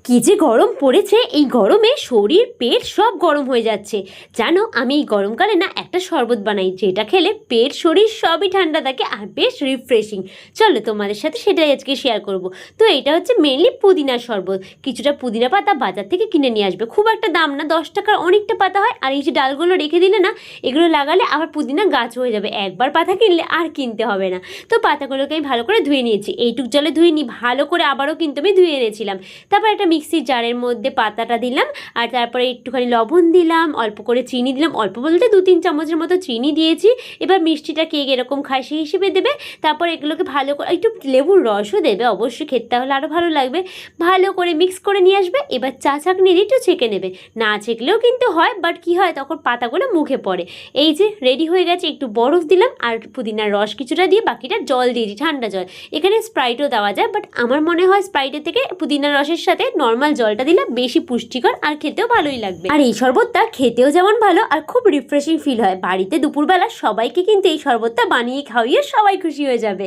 কি যে গরম পড়েছে, এই গরমে শরীর পেট সব গরম হয়ে যাচ্ছে। জানো, আমি এই গরমকালে না একটা শরবত বানাই, যেটা খেলে পেট শরীর সবই ঠান্ডা থাকে আর বেশ রিফ্রেশিং। চলো তোমাদের সাথে সেটাই আজকে শেয়ার করব। তো এটা হচ্ছে মেনলি পুদিনার শরবত। কিছুটা পুদিনা পাতা বাজার থেকে কিনে নিয়ে আসবে, খুব একটা দাম না, 10 টাকার অনেকটা পাতা হয়। আর এই যে ডালগুলো রেখে দিলে না, এগুলো লাগালে আবার পুদিনা গাছ হয়ে যাবে, একবার পাতা কিনলে আর কিনতে হবে না। তো পাতাগুলোকে আমি ভালো করে ধুয়ে নিয়েছি, এইটুক জলে ধুয়ে নিই ভালো করে, আবারও কিন্তু আমি ধুয়ে এনেছিলাম। তারপর একটা মিক্সির জারের মধ্যে পাতাটা দিলাম, আর তারপরে একটুখানি লবণ দিলাম, অল্প করে চিনি দিলাম, অল্প বলতে 2-3 চামচের মতো চিনি দিয়েছি। এবার মিষ্টিটা কে এরকম খায় সেই হিসেবে দেবে। তারপর এগুলোকে ভালো করে, একটু লেবুর রসও দেবে অবশ্যই, খেতে হলে আরও ভালো লাগবে। ভালো করে মিক্স করে নিয়ে আসবে। এবার চা ছাঁকনি দিয়ে একটু ছেঁকে নেবে, না ছেঁকলেও কিন্তু হয়, বাট কী হয় তখন পাতাগুলো মুখে পড়ে। এই যে রেডি হয়ে গেছে, একটু বরফ দিলাম আর পুদিনার রস কিছুটা দিয়ে বাকিটা জল দিয়েছি, ঠান্ডা জল। এখানে স্প্রাইটও দেওয়া যায়, বাট আমার মনে হয় স্প্রাইটের থেকে পুদিনার রসের সাথে নর্মাল জলটা দিলে বেশি পুষ্টিকর আর খেতেও ভালোই লাগবে। আর এই শরবতটা খেতেও যেমন ভালো আর খুব রিফ্রেশিং ফিল হয়। বাড়িতে দুপুরবেলা সবাইকে কিন্তু এই শরবতটা বানিয়ে খাওয়িয়ে সবাই খুশি হয়ে যাবে।